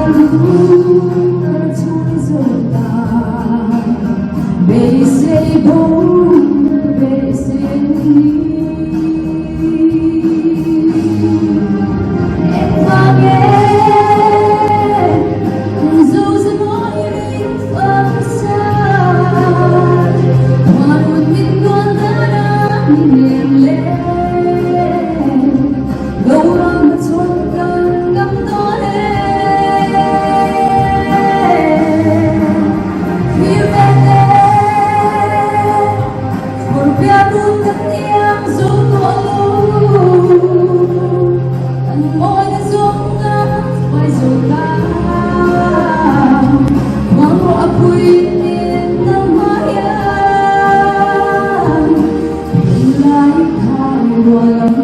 Hãy subscribe cho kênh Ghiền Mì Gõ để không bỏ lỡ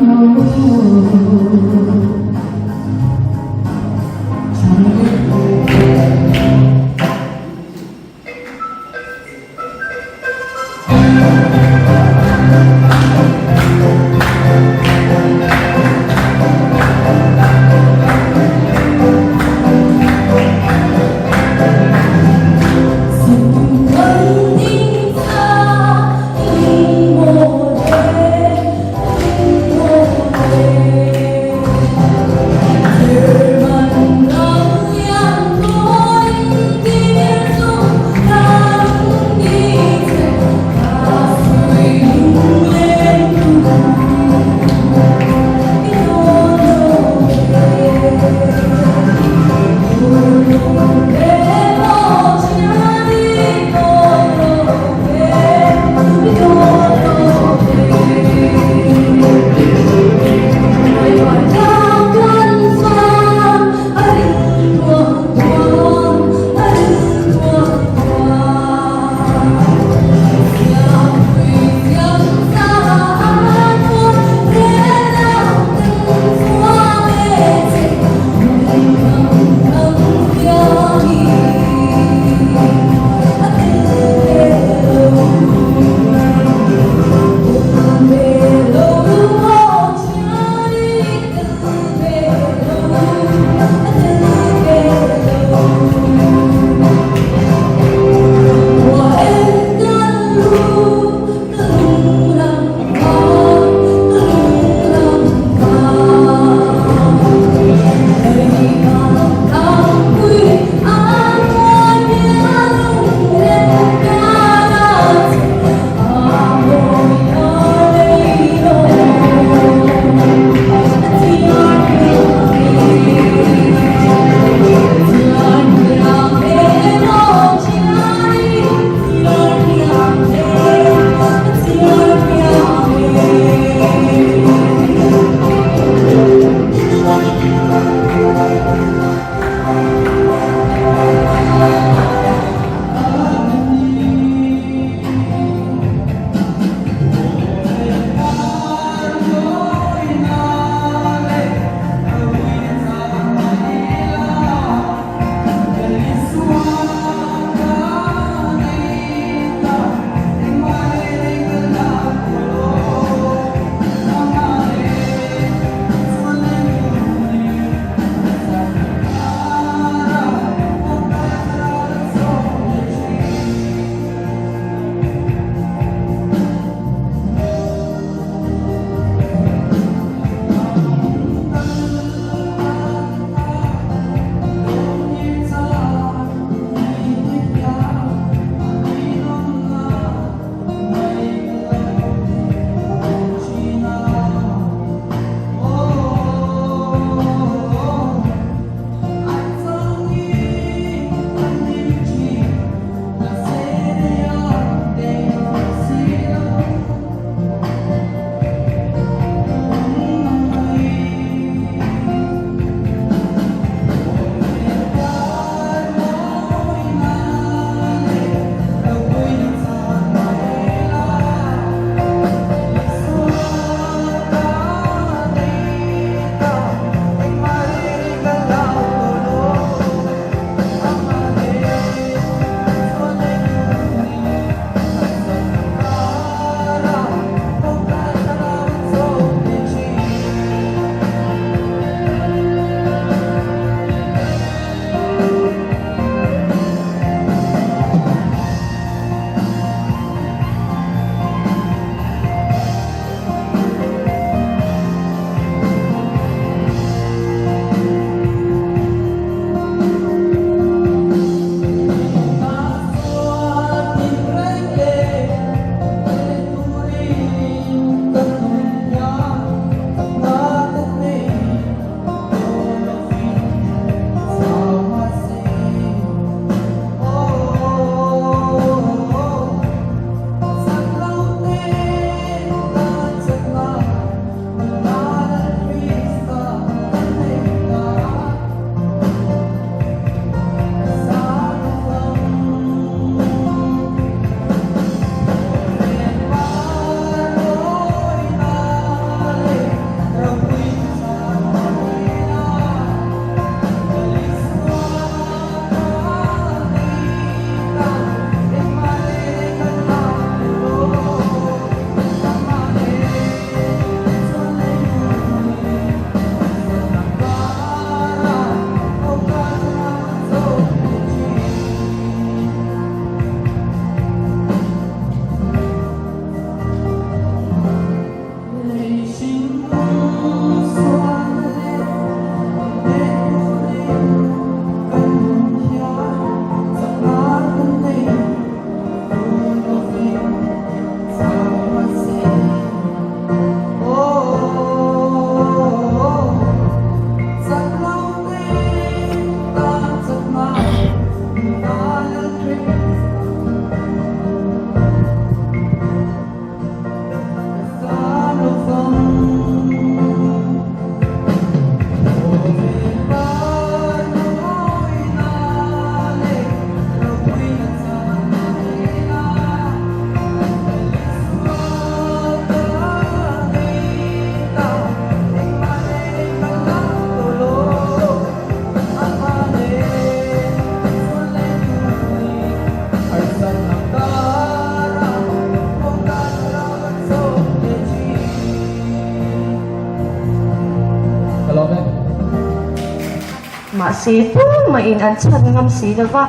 mà xí tung mà in ăn chân ngâm xí đó va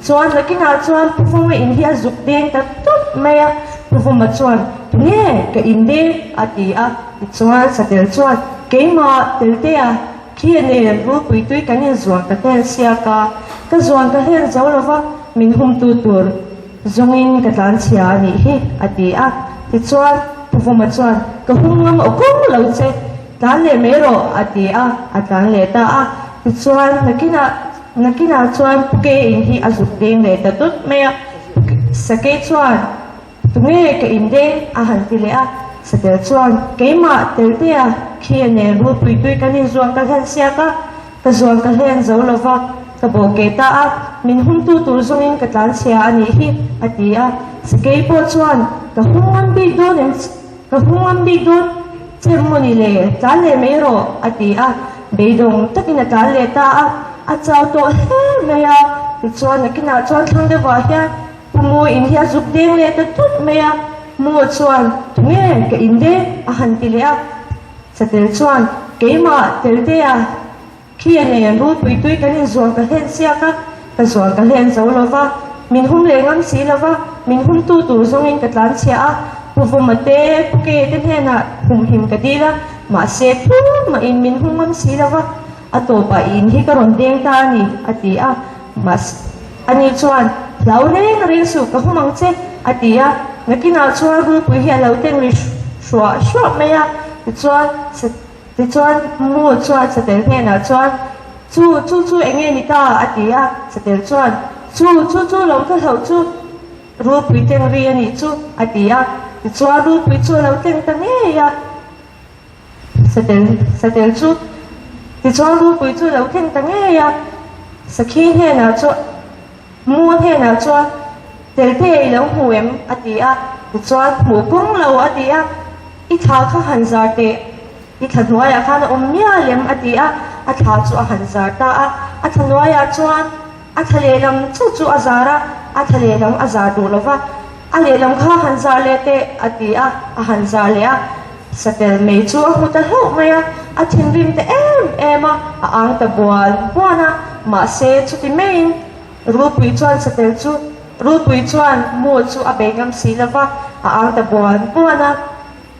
chuan là cái nào chuan phung mà in hi dục đen ta tốt mày à phung mà chuan nghe cái in đen à thì à chuan sa tel chuan cái mà tel te à khi này ru quỷ túi cái này ruộng cái tên xia cái ruộng cái hen giàu là va mình hum tu tur zongin cái tan xia ni hi à thì chuan phung mà chuan cái hum ngâm ở cũng lâu chơi tan le mê ro à tan le ta thì chuan là cái nào chuan cái in hi dục đen le ta tốt mày à sa cái chuan nghe cái in đen hành thì lẽ sa tel chuan cái mà tel te à khi này ru tui cái này ruộng cái hen xia cái ruộng cái hen giàu là va cái bộ cái ta mình hum tu zongin cái tan xia ani hi à sa cái bộ chuan cái hung am bi don ceremony le ta le me ro be dong takin ta le ta chao to he me ya ti chuan na kina chuan thang de wa hian pumu in hia zuk deng le ta tut me ya mu chuan nge ke in de han ti le sa tel chuan ke ma tel de khi ne ru tui kan in zuang ka hen sia ka zuang ka hen zo lo wa min hum le ngam si lo wa min hum tu zong in ka tlan sia phum mate ke te he na hum him ka di la ma se thu ma in min hum ngam si lo wa ato pa in hi ka ron deng ta ni mas ani chuan lau reng su ka humang che nakina chuan ru pui hi lau teng ri shwa me ya ti chuan mu chuan sa tel he na chuan chu enge ni ta sa tel chuan chu lo ka ho chu ru pui teng ri ani chu ti chuan ru pui chu lo teng ta nge ya sa tel chu thì chuan ru pui chu lo theng ta nge ya sakhi he na chu mu he na chuan tel te lo huem thì chuan mu kong lo i tha kha han zar te i tha nuai a khan mia lem tha chu han zar ta tha nuai a chuan tha le lam chu azara tha le lam azar do lova le lam kha han zar le te han zar le sa tel me chu hu ta ho me thing rim te em ang ta buana ma se chu ti main ru pui chuan sa tel chu ru pui chuan mu chu bengam si lova ang ta buana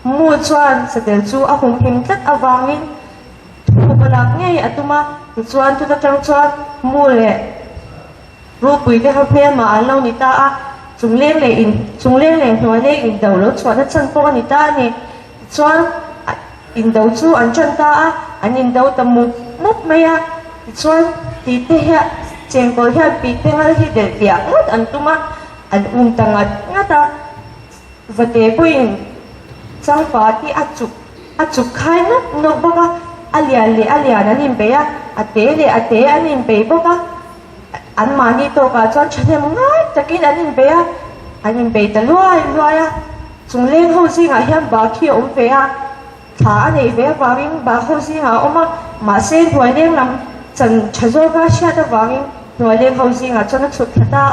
mu chuan sa tel chu hum him tat awangin thu balak nge atuma chuan tu ta tang chuan mu le ru pui te ha phe ma lo ni ta chung le le hnuai le in do lo chuan a chan po ni ta ni chuan in do chu an chan ta in do ta muk me ya chuan ti te ha cheng ko ha pi te ha hi del tia ngat an tuma an tangat ngata vate poin chang pa ti achuk khai no boka alia nanin be ya ate anin be boka an mani to ka chuan chane ngai takin anin be ya anin be ta luai ya chung leng ho singa hian ba khi ve tha nei ve wangin ba ho singa oma ma se hnuai leng lam chan chazo ka sha ta wangin hnuai leng ho singa chana chut thata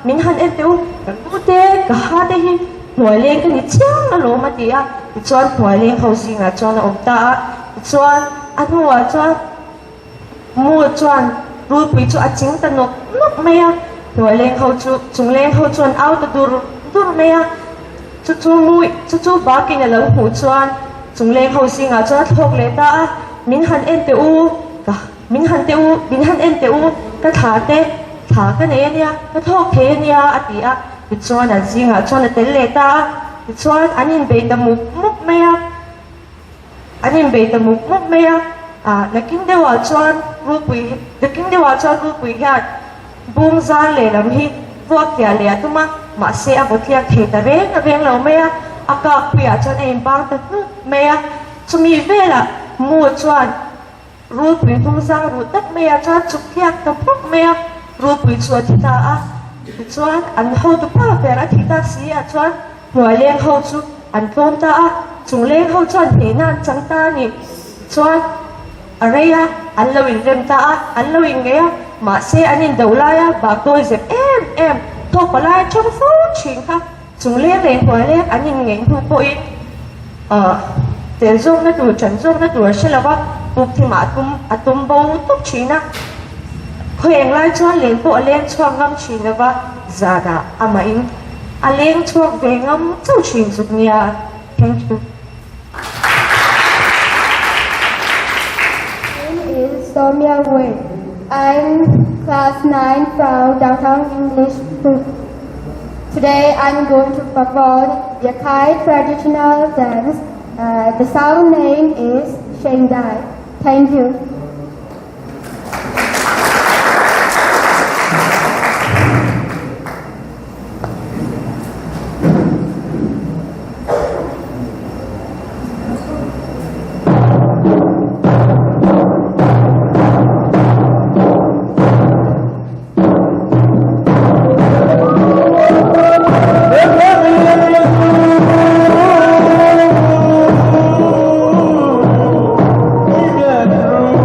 min han en teu tu te ka ha te hi hnuai leng ka ni chang na lo ma ti chuan hnuai leng ho singa chana om ta chuan anua chuan mu chuan ru pui chu aching ta nok me ya hnuai leng ho chu chung leng ho chuan au ta dur me ya chu ba kin lo hu chuan chung leng ho singa chuan thok le ta min han en te u ka tha ka ne nia ka thok the nia ti chuan an singa chuan tel le ta ti chuan anin be ta muk me ya nakin dewa chuan ru pui hian bung zan le lam hi vok tia le atuma ma se a bothia the ta reng lo me aka pia chuan em bang ta me chumi vela mu chuan ru pui bung zang ru tak me chuan chuk thiak ta phok me ru pui chuan thi ta chuan an ho tu pa pera thi ta si chuan hnuai leng ho chu an tlom ta chung leng ho chuan he nan chang ta ni chuan areya an lo in rem ta an lo in nge ma se anin do la ya ba toi zep em thok pa lai chong fo chin kha chung le hnuai leng anin nge hu po i tel zong na tu chan zong na tu shelawa puk thi ma atum bo tuk china เพลงไล่ชวนเลี้ยงพวกเลี้ยงช่วงงำชินว่าซาดาอามาอิงเลี้ยงช่วงเวงำเจ้าชินสุดเนีย thank you is Soumya Wade. I'm class 9 from Downtown English School. Today I'm going to perform Yakai traditional dance. The song name is Shendai. Thank you. Yeah.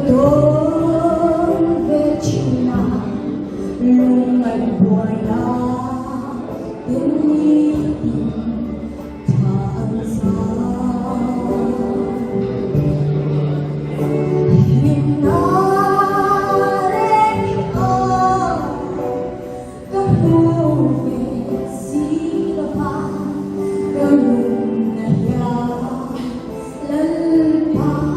đón về chiều nào luôn anh hoài là đến đi thản sao hình ai ở có mua về xí là ba có luôn là ya lần ba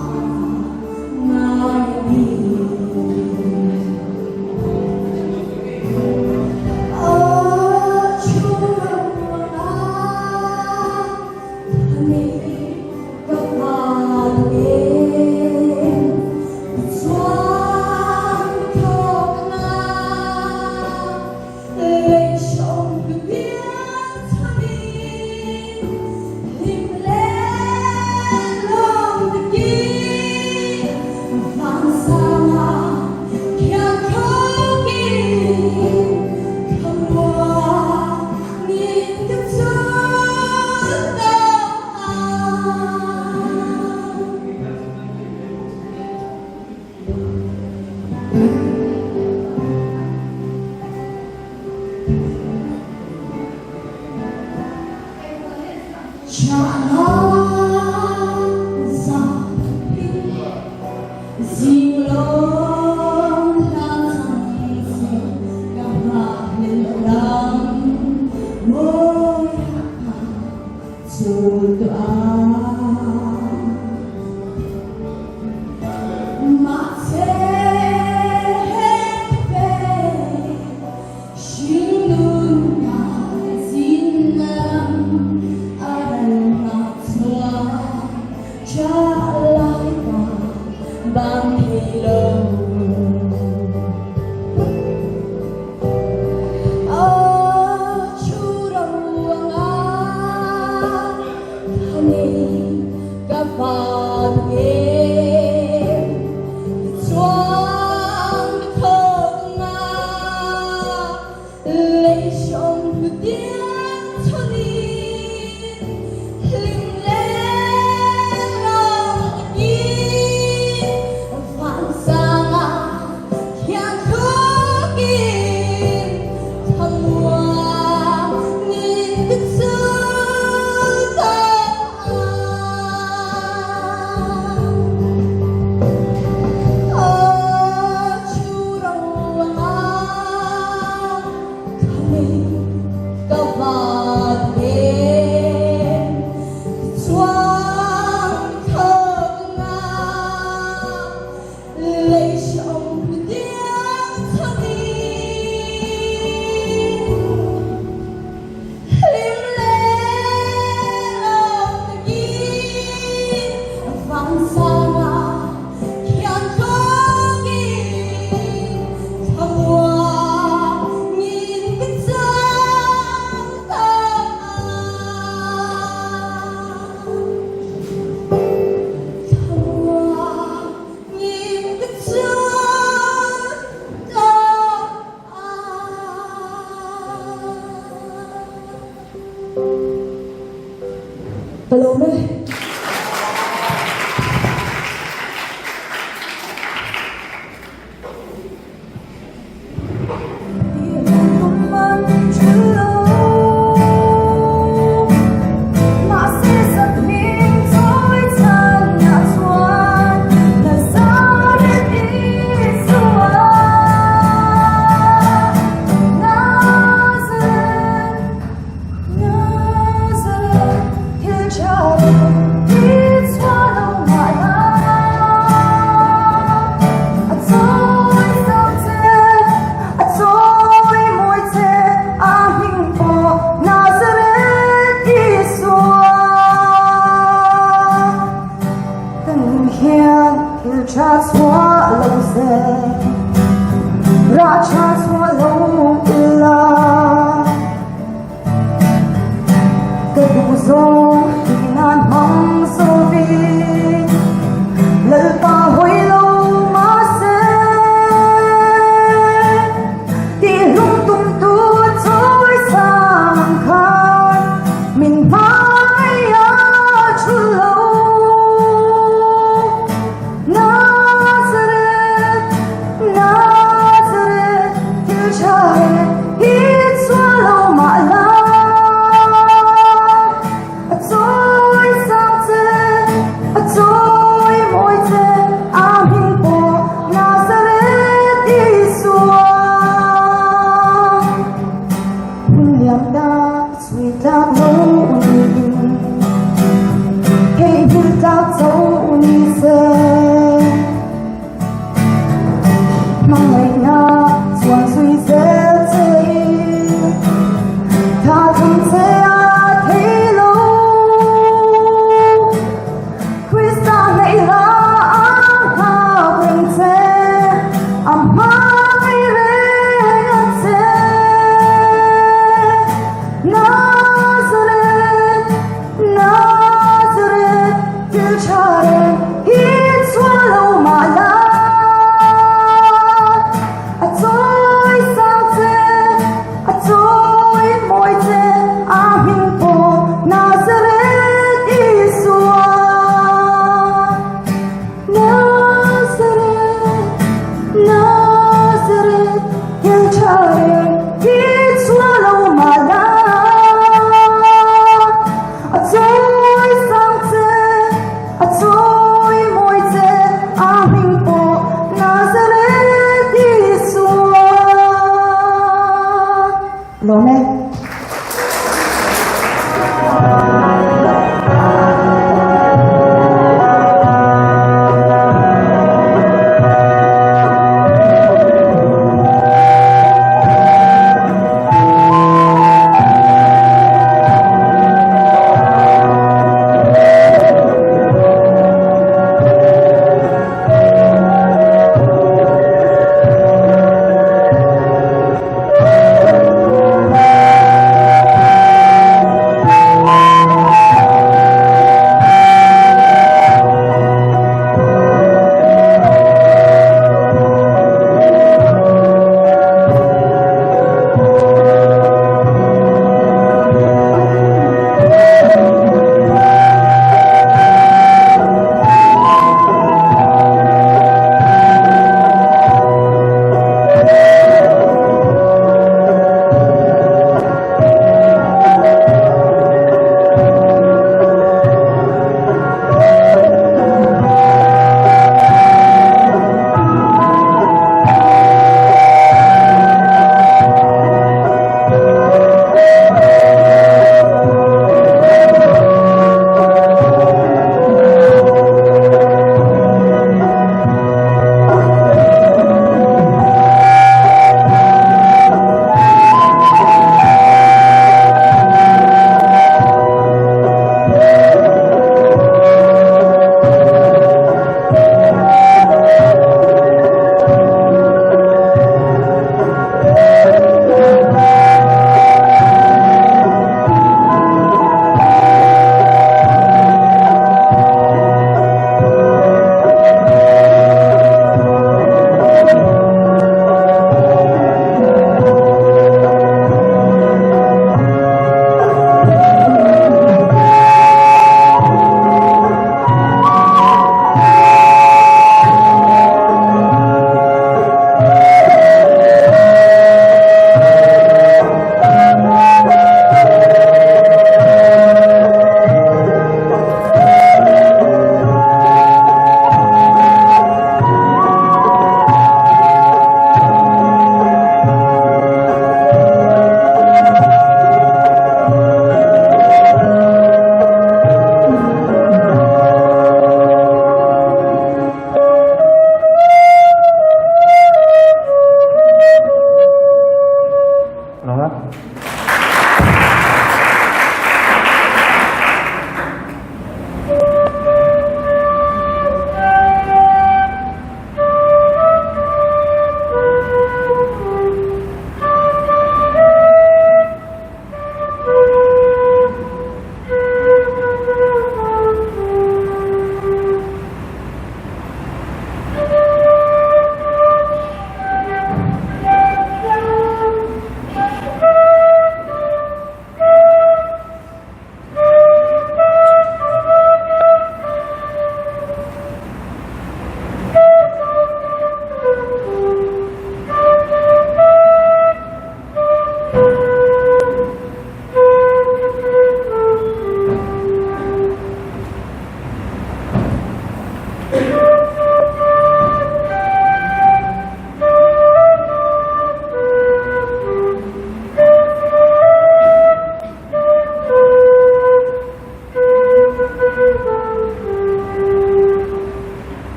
Bang hello Palome. Nazareth 走你色，梦里那万岁色彩，他从这啊提路，会上你啦啊并且啊妈咪人生。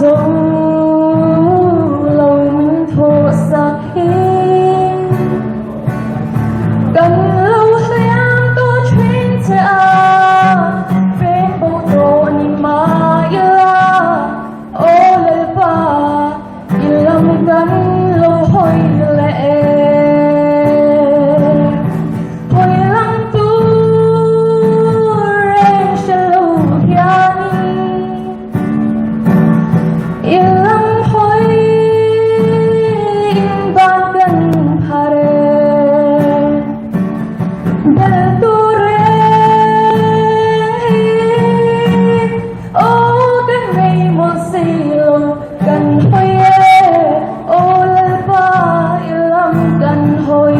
lâu lâu mình thua sắc hiên cần lâu riêng tôi chuyên trả bên bộ đồ ni mà yêu ô lệ ba ilang cần lâu hồi lệ hồi lăng tu rèn sẽ lâu hiền ilang hồi ban cần hare del tu re ô cần ngày một silong cần hồi ô lệ ba ilang cần hồi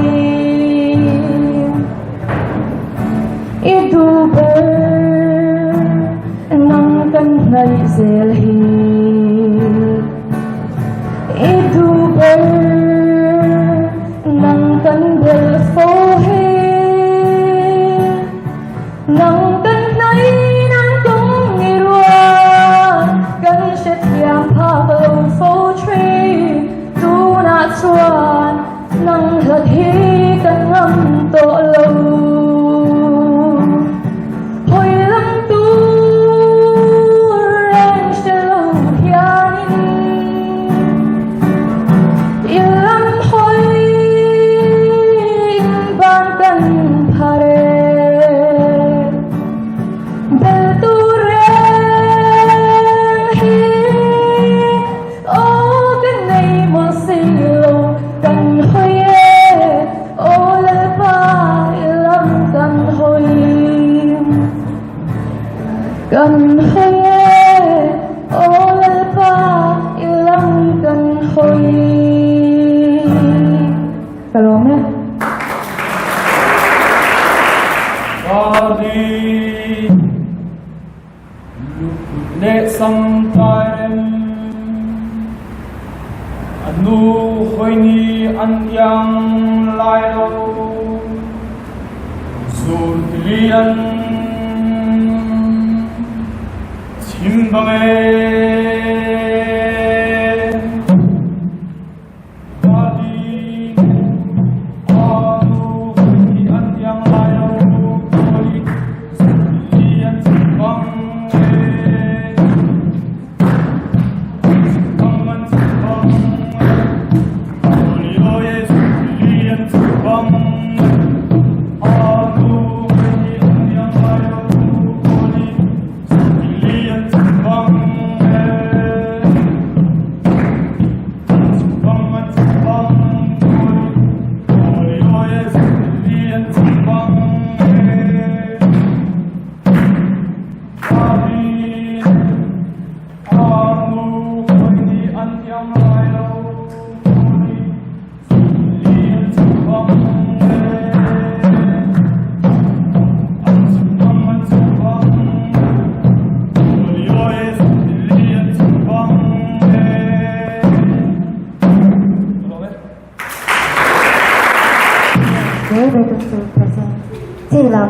itu ber nang kan nai zelhi itu ber nang kan bel fohe nang kan nai nang tung irwa kan shet yang pa lo fo tree tu na chuan nang hlat hi kan ngam to lo hồi lăng tu rèn sẽ lâu hiền ilang hồi ban cần hare bel tu rèn ô cái này mà xì lâu cần hồi ô lệ ba ilang cần hồi cần hồi ô lệ ba ilang cần hồi kalau me Adi le samtaren anu hoini an yang lai lo zullian chimbange Adi anu hoini an yang lai lo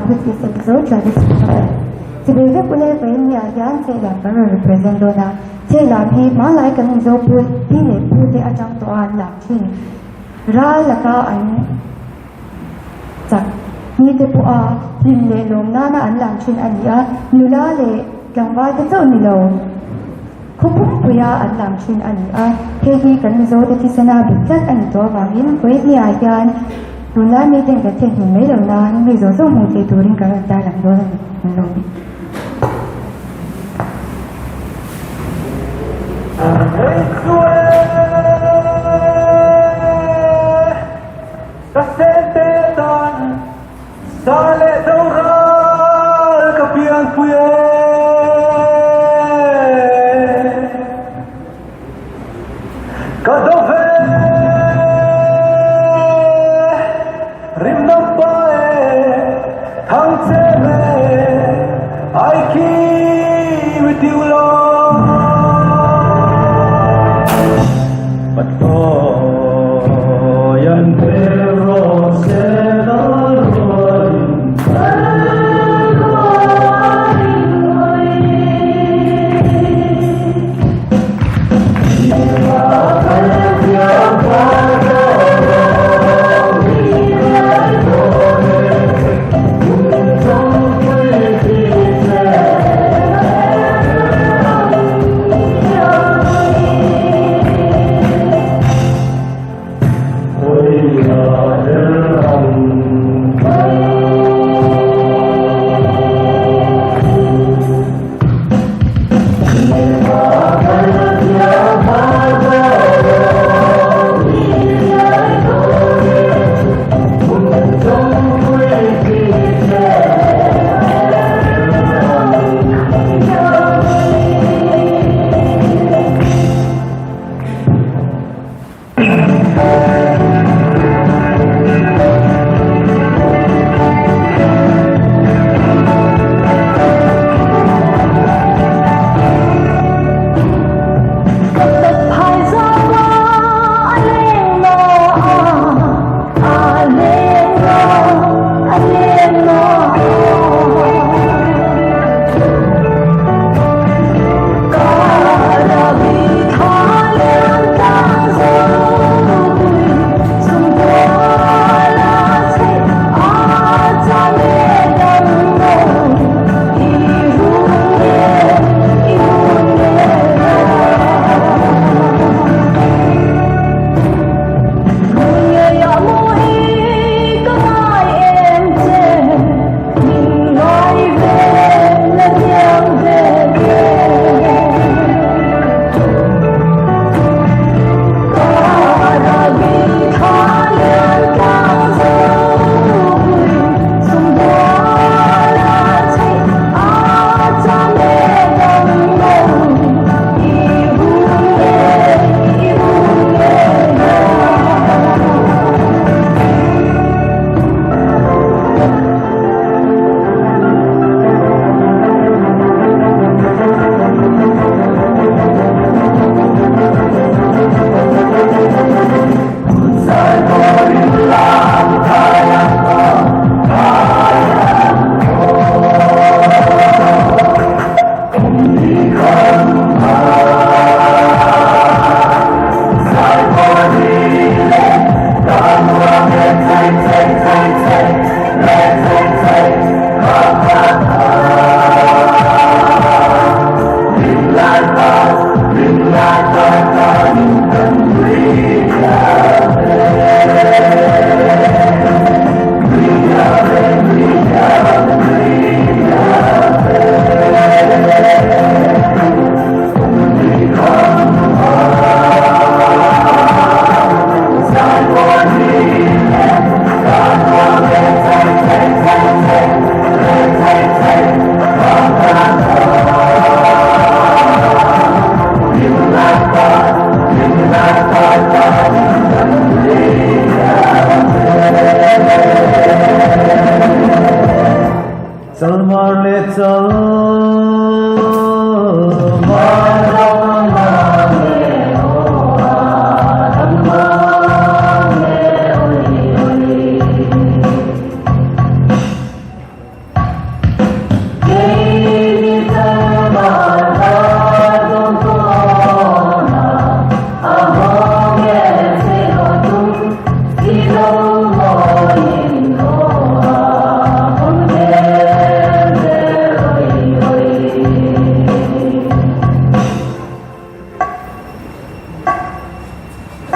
This episode traditional. Sebagai boleh penyajian saya akan represent dona. Saya hi malai kan zopul ini putih acang tuan lakin. Ra laka an cak ni te pua pinle lom nana an lakin ania nula le gangwa te zo ni lo. Kupuk puya an lakin ania hehi kan zo te tisana bitat an to wangin kuit ni ayan. Nula ni ten ka ten hin mai lo na ni zo zo mu te turin ka ta lang do lo. Sale daural kapian puye kadove rimnapae thangcheme aiki witiulo patko yan pero se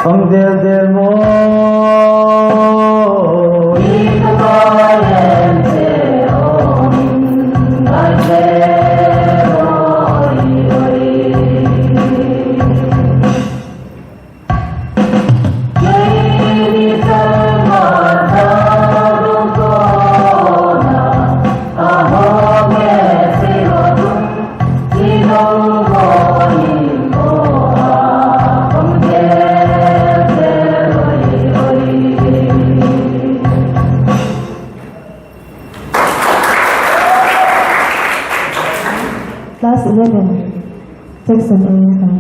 Ông del mo Class 11, Section A.